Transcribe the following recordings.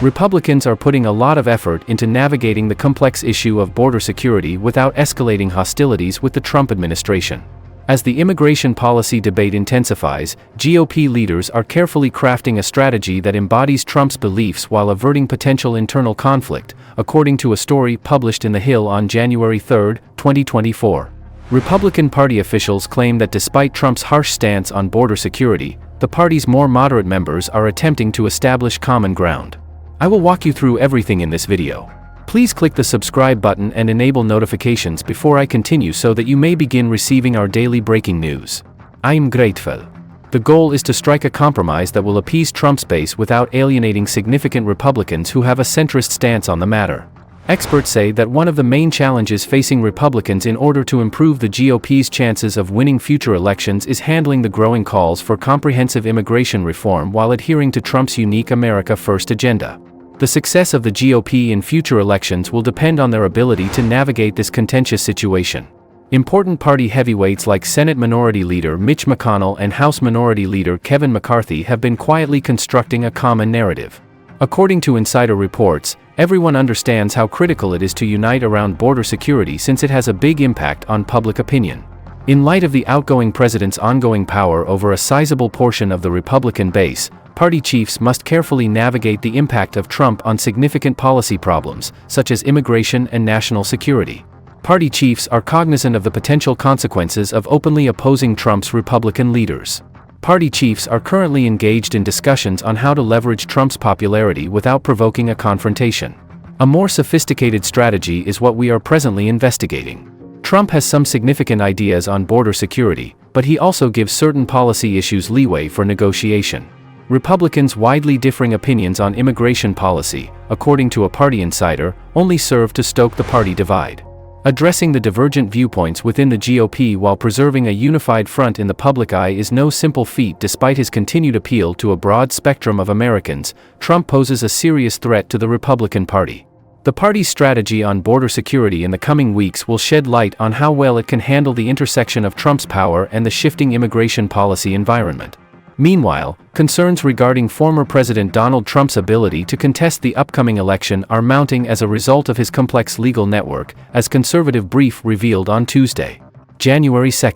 Republicans are putting a lot of effort into navigating the complex issue of border security without escalating hostilities with the Trump administration. As the immigration policy debate intensifies, GOP leaders are carefully crafting a strategy that embodies Trump's beliefs while averting potential internal conflict, according to a story published in The Hill on January 3, 2024. Republican Party officials claim that despite Trump's harsh stance on border security, the party's more moderate members are attempting to establish common ground. I will walk you through everything in this video. Please click the subscribe button and enable notifications before I continue so that you may begin receiving our daily breaking news. I am grateful. The goal is to strike a compromise that will appease Trump's base without alienating significant Republicans who have a centrist stance on the matter. Experts say that one of the main challenges facing Republicans in order to improve the GOP's chances of winning future elections is handling the growing calls for comprehensive immigration reform while adhering to Trump's unique America First agenda. The success of the GOP in future elections will depend on their ability to navigate this contentious situation. Important party heavyweights like Senate Minority Leader Mitch McConnell and House Minority Leader Kevin McCarthy have been quietly constructing a common narrative. According to insider reports, everyone understands how critical it is to unite around border security since it has a big impact on public opinion. In light of the outgoing president's ongoing power over a sizable portion of the Republican base, party chiefs must carefully navigate the impact of Trump on significant policy problems, such as immigration and national security. Party chiefs are cognizant of the potential consequences of openly opposing Trump's Republican leaders. Party chiefs are currently engaged in discussions on how to leverage Trump's popularity without provoking a confrontation. A more sophisticated strategy is what we are presently investigating. Trump has some significant ideas on border security, but he also gives certain policy issues leeway for negotiation. Republicans' widely differing opinions on immigration policy, according to a party insider, only serve to stoke the party divide. Addressing the divergent viewpoints within the GOP while preserving a unified front in the public eye is no simple feat. Despite his continued appeal to a broad spectrum of Americans, Trump poses a serious threat to the Republican Party. The party's strategy on border security in the coming weeks will shed light on how well it can handle the intersection of Trump's power and the shifting immigration policy environment. Meanwhile, concerns regarding former President Donald Trump's ability to contest the upcoming election are mounting as a result of his complex legal network, as Conservative Brief revealed on Tuesday, January 2,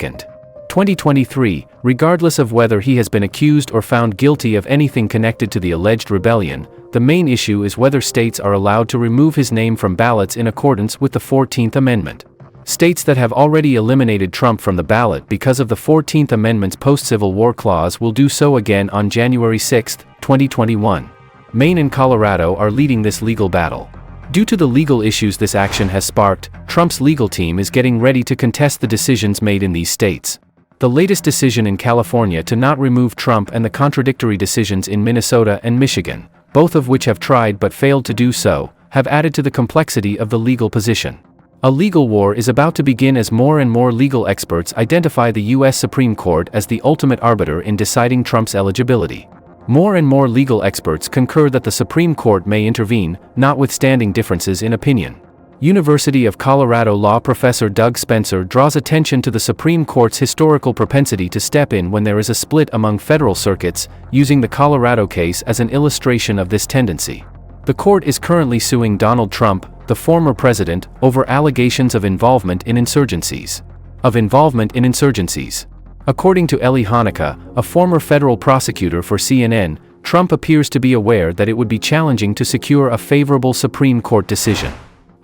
2023. Regardless of whether he has been accused or found guilty of anything connected to the alleged rebellion, the main issue is whether states are allowed to remove his name from ballots in accordance with the 14th Amendment. States that have already eliminated Trump from the ballot because of the 14th Amendment's post-Civil War clause will do so again on January 6, 2021. Maine and Colorado are leading this legal battle. Due to the legal issues this action has sparked, Trump's legal team is getting ready to contest the decisions made in these states. The latest decision in California to not remove Trump and the contradictory decisions in Minnesota and Michigan, both of which have tried but failed to do so, have added to the complexity of the legal position. A legal war is about to begin as more and more legal experts identify the U.S. Supreme Court as the ultimate arbiter in deciding Trump's eligibility. More and more legal experts concur that the Supreme Court may intervene, notwithstanding differences in opinion. University of Colorado law professor Doug Spencer draws attention to the Supreme Court's historical propensity to step in when there is a split among federal circuits, using the Colorado case as an illustration of this tendency. The court is currently suing Donald Trump, the former president, over allegations of involvement in insurgencies. According to Eli Hanukkah, a former federal prosecutor for CNN, Trump appears to be aware that it would be challenging to secure a favorable Supreme Court decision.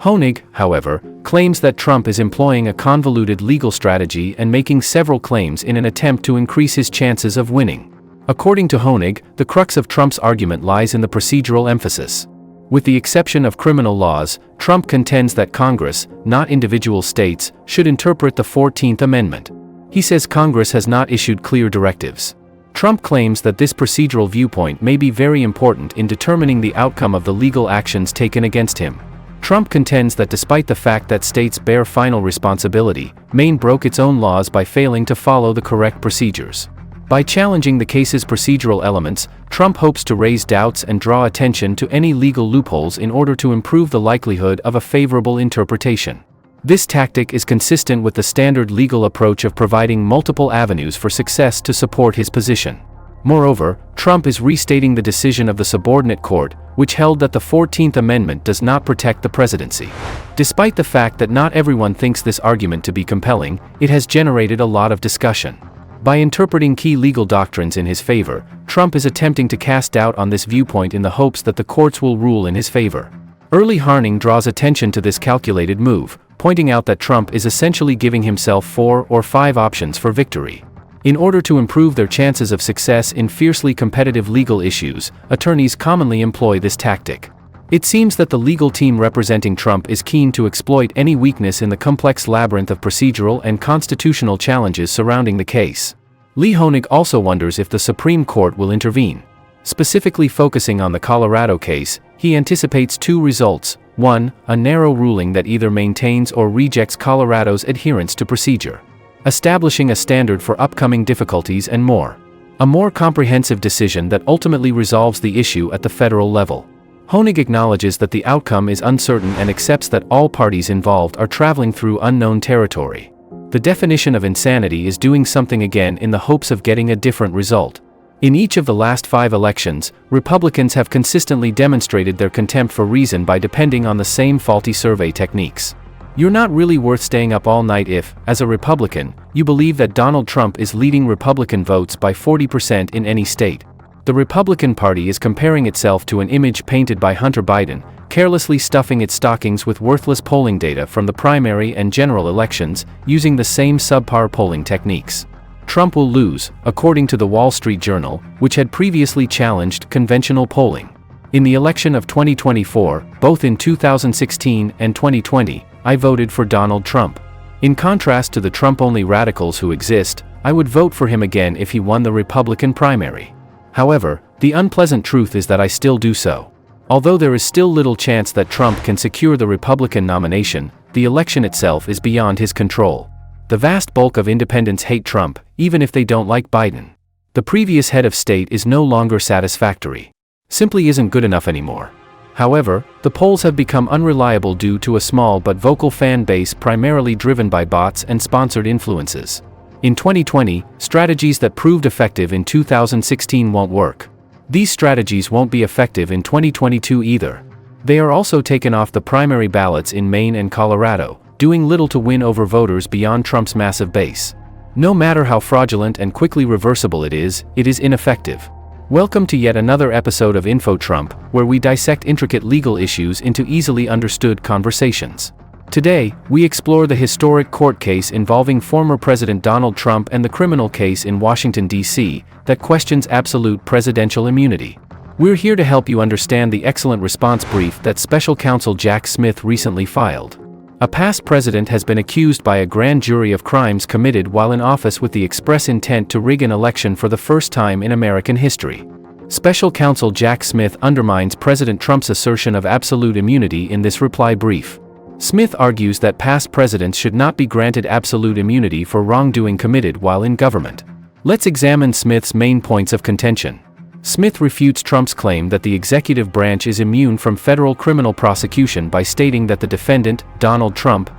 Honig, however, claims that Trump is employing a convoluted legal strategy and making several claims in an attempt to increase his chances of winning. According to Honig, the crux of Trump's argument lies in the procedural emphasis. With the exception of criminal laws, Trump contends that Congress, not individual states, should interpret the 14th Amendment. He says Congress has not issued clear directives. Trump claims that this procedural viewpoint may be very important in determining the outcome of the legal actions taken against him. Trump contends that despite the fact that states bear final responsibility, Maine broke its own laws by failing to follow the correct procedures. By challenging the case's procedural elements, Trump hopes to raise doubts and draw attention to any legal loopholes in order to improve the likelihood of a favorable interpretation. This tactic is consistent with the standard legal approach of providing multiple avenues for success to support his position. Moreover, Trump is restating the decision of the subordinate court, which held that the 14th Amendment does not protect the presidency. Despite the fact that not everyone thinks this argument to be compelling, it has generated a lot of discussion. By interpreting key legal doctrines in his favor, Trump is attempting to cast doubt on this viewpoint in the hopes that the courts will rule in his favor. Early Harning draws attention to this calculated move, pointing out that Trump is essentially giving himself 4 or 5 options for victory. In order to improve their chances of success in fiercely competitive legal issues, attorneys commonly employ this tactic. It seems that the legal team representing Trump is keen to exploit any weakness in the complex labyrinth of procedural and constitutional challenges surrounding the case. Lee Honig also wonders if the Supreme Court will intervene. Specifically focusing on the Colorado case, he anticipates 2 results: 1, a narrow ruling that either maintains or rejects Colorado's adherence to procedure, establishing a standard for upcoming difficulties, and more, a more comprehensive decision that ultimately resolves the issue at the federal level. Honig acknowledges that the outcome is uncertain and accepts that all parties involved are traveling through unknown territory. The definition of insanity is doing something again in the hopes of getting a different result. In each of the last 5 elections, Republicans have consistently demonstrated their contempt for reason by depending on the same faulty survey techniques. You're not really worth staying up all night if, as a Republican, you believe that Donald Trump is leading Republican votes by 40% in any state. The Republican Party is comparing itself to an image painted by Hunter Biden, carelessly stuffing its stockings with worthless polling data from the primary and general elections, using the same subpar polling techniques. Trump will lose, according to the Wall Street Journal, which had previously challenged conventional polling. In the election of 2024, both in 2016 and 2020, I voted for Donald Trump. In contrast to the Trump-only radicals who exist, I would vote for him again if he won the Republican primary. However, the unpleasant truth is that I still do so. Although there is still little chance that Trump can secure the Republican nomination, the election itself is beyond his control. The vast bulk of independents hate Trump, even if they don't like Biden. The previous head of state is no longer satisfactory. Simply isn't good enough anymore. However, the polls have become unreliable due to a small but vocal fan base primarily driven by bots and sponsored influences. In 2020, strategies that proved effective in 2016 won't work. These strategies won't be effective in 2022 either. They are also taken off the primary ballots in Maine and Colorado, doing little to win over voters beyond Trump's massive base. No matter how fraudulent and quickly reversible it is ineffective. Welcome to yet another episode of Info Trump, where we dissect intricate legal issues into easily understood conversations. Today, we explore the historic court case involving former President Donald Trump and the criminal case in Washington, D.C., that questions absolute presidential immunity. We're here to help you understand the excellent response brief that Special Counsel Jack Smith recently filed. A past president has been accused by a grand jury of crimes committed while in office with the express intent to rig an election for the first time in American history. Special Counsel Jack Smith undermines President Trump's assertion of absolute immunity in this reply brief. Smith argues that past presidents should not be granted absolute immunity for wrongdoing committed while in government. Let's examine Smith's main points of contention. Smith refutes Trump's claim that the executive branch is immune from federal criminal prosecution by stating that the defendant, Donald Trump,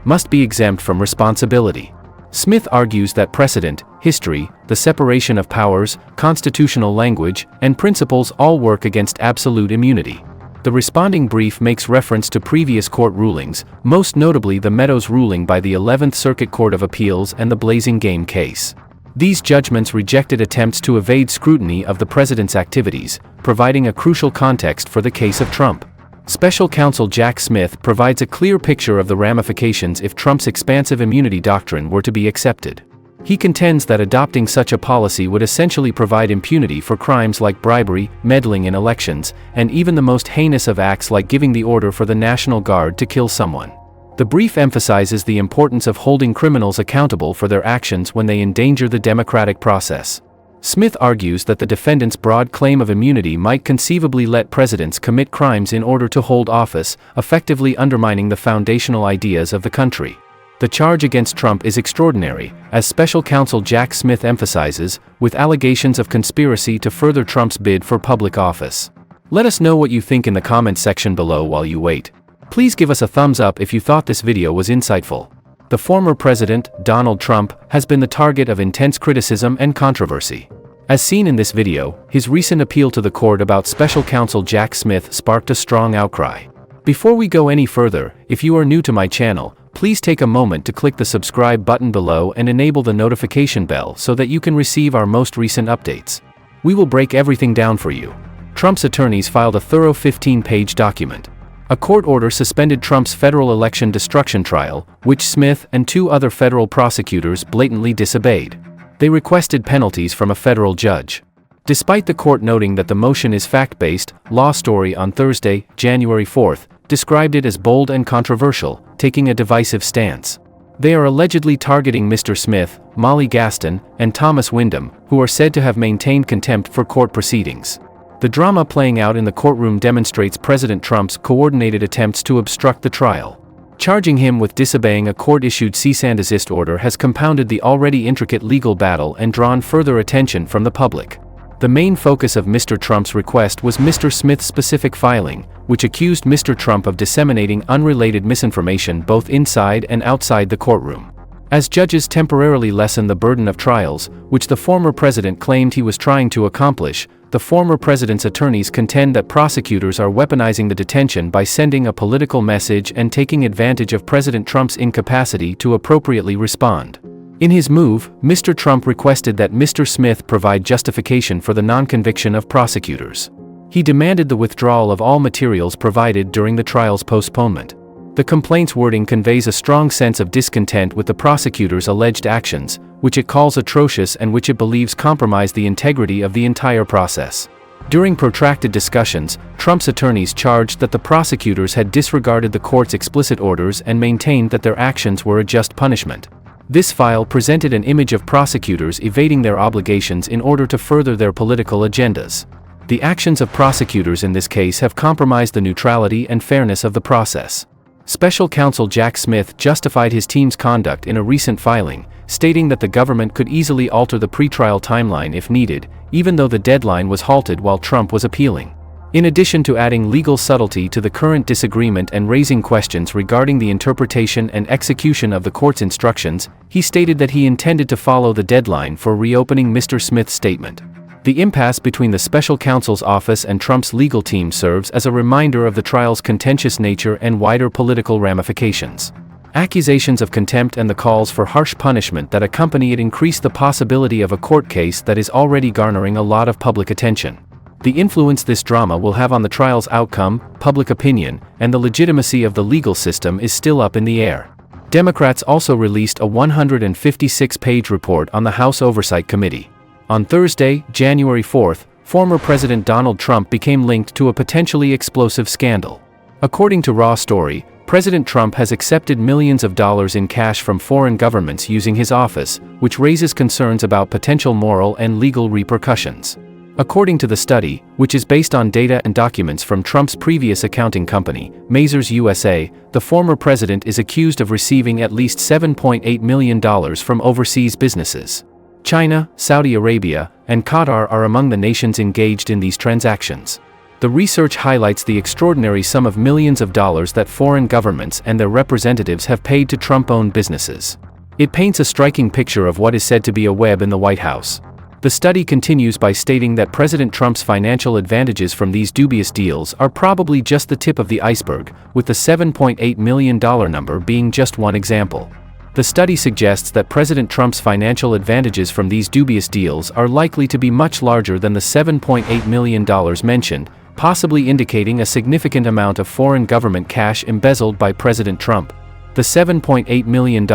must be exempt from responsibility. Smith argues that precedent, history, the separation of powers, constitutional language, and principles all work against absolute immunity. The responding brief makes reference to previous court rulings, most notably the Meadows ruling by the 11th Circuit Court of Appeals and the Blazing Game case. These judgments rejected attempts to evade scrutiny of the president's activities, providing a crucial context for the case of Trump. Special Counsel Jack Smith provides a clear picture of the ramifications if Trump's expansive immunity doctrine were to be accepted. He contends that adopting such a policy would essentially provide impunity for crimes like bribery, meddling in elections, and even the most heinous of acts like giving the order for the National Guard to kill someone. The brief emphasizes the importance of holding criminals accountable for their actions when they endanger the democratic process. Smith argues that the defendant's broad claim of immunity might conceivably let presidents commit crimes in order to hold office, effectively undermining the foundational ideas of the country. The charge against Trump is extraordinary, as Special Counsel Jack Smith emphasizes, with allegations of conspiracy to further Trump's bid for public office. Let us know what you think in the comments section below while you wait. Please give us a thumbs up if you thought this video was insightful. The former president, Donald Trump, has been the target of intense criticism and controversy. As seen in this video, his recent appeal to the court about special counsel Jack Smith sparked a strong outcry. Before we go any further, if you are new to my channel, please take a moment to click the subscribe button below and enable the notification bell so that you can receive our most recent updates. We will break everything down for you. Trump's attorneys filed a thorough 15-page document. A court order suspended Trump's federal election destruction trial, which Smith and 2 other federal prosecutors blatantly disobeyed. They requested penalties from a federal judge. Despite the court noting that the motion is fact-based, Law Story on Thursday, January 4th, described it as bold and controversial, taking a divisive stance. They are allegedly targeting Mr. Smith, Molly Gaston, and Thomas Windham, who are said to have maintained contempt for court proceedings. The drama playing out in the courtroom demonstrates President Trump's coordinated attempts to obstruct the trial. Charging him with disobeying a court-issued cease and desist order has compounded the already intricate legal battle and drawn further attention from the public. The main focus of Mr. Trump's request was Mr. Smith's specific filing, which accused Mr. Trump of disseminating unrelated misinformation both inside and outside the courtroom. As judges temporarily lessen the burden of trials, which the former president claimed he was trying to accomplish, the former president's attorneys contend that prosecutors are weaponizing the detention by sending a political message and taking advantage of President Trump's incapacity to appropriately respond. In his move, Mr. Trump requested that Mr. Smith provide justification for the non-conviction of prosecutors. He demanded the withdrawal of all materials provided during the trial's postponement. The complaint's wording conveys a strong sense of discontent with the prosecutor's alleged actions, which it calls atrocious and which it believes compromise the integrity of the entire process. During protracted discussions, Trump's attorneys charged that the prosecutors had disregarded the court's explicit orders and maintained that their actions were a just punishment. This file presented an image of prosecutors evading their obligations in order to further their political agendas. The actions of prosecutors in this case have compromised the neutrality and fairness of the process. Special counsel Jack Smith justified his team's conduct in a recent filing, stating that the government could easily alter the pretrial timeline if needed, even though the deadline was halted while Trump was appealing. In addition to adding legal subtlety to the current disagreement and raising questions regarding the interpretation and execution of the court's instructions, he stated that he intended to follow the deadline for reopening Mr. Smith's statement. The impasse between the special counsel's office and Trump's legal team serves as a reminder of the trial's contentious nature and wider political ramifications. Accusations of contempt and the calls for harsh punishment that accompany it increase the possibility of a court case that is already garnering a lot of public attention. The influence this drama will have on the trial's outcome, public opinion, and the legitimacy of the legal system is still up in the air. Democrats also released a 156-page report on the House Oversight Committee. On Thursday, January 4th, former President Donald Trump became linked to a potentially explosive scandal. According to Raw Story, President Trump has accepted millions of dollars in cash from foreign governments using his office, which raises concerns about potential moral and legal repercussions. According to the study, which is based on data and documents from Trump's previous accounting company, Mazars USA, the former president is accused of receiving at least $7.8 million from overseas businesses. China, Saudi Arabia, and Qatar are among the nations engaged in these transactions. The research highlights the extraordinary sum of millions of dollars that foreign governments and their representatives have paid to Trump-owned businesses. It paints a striking picture of what is said to be a web in the White House. The study continues by stating that President Trump's financial advantages from these dubious deals are probably just the tip of the iceberg, with the $7.8 million number being just one example. The study suggests that President Trump's financial advantages from these dubious deals are likely to be much larger than the $7.8 million mentioned, possibly indicating a significant amount of foreign government cash embezzled by President Trump. The $7.8 million,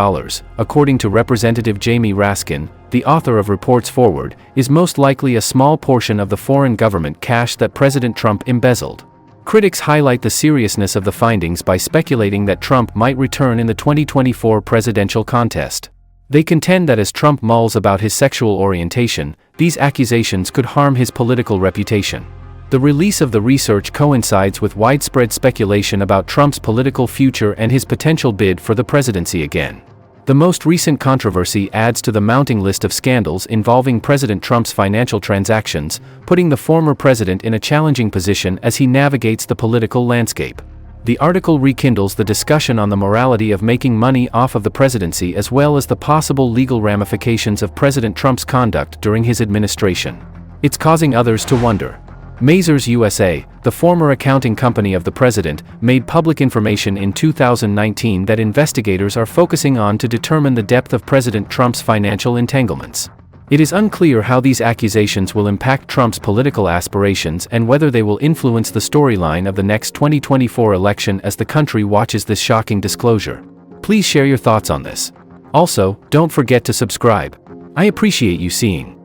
according to Representative Jamie Raskin, the author of Reports Forward, is most likely a small portion of the foreign government cash that President Trump embezzled. Critics highlight the seriousness of the findings by speculating that Trump might return in the 2024 presidential contest. They contend that as Trump mulls about his sexual orientation, these accusations could harm his political reputation. The release of the research coincides with widespread speculation about Trump's political future and his potential bid for the presidency again. The most recent controversy adds to the mounting list of scandals involving President Trump's financial transactions, putting the former president in a challenging position as he navigates the political landscape. The article rekindles the discussion on the morality of making money off of the presidency as well as the possible legal ramifications of President Trump's conduct during his administration. It's causing others to wonder. Mazars USA, the former accounting company of the president, made public information in 2019 that investigators are focusing on to determine the depth of President Trump's financial entanglements. It is unclear how these accusations will impact Trump's political aspirations and whether they will influence the storyline of the next 2024 election as the country watches this shocking disclosure. Please share your thoughts on this. Also, don't forget to subscribe. I appreciate you seeing.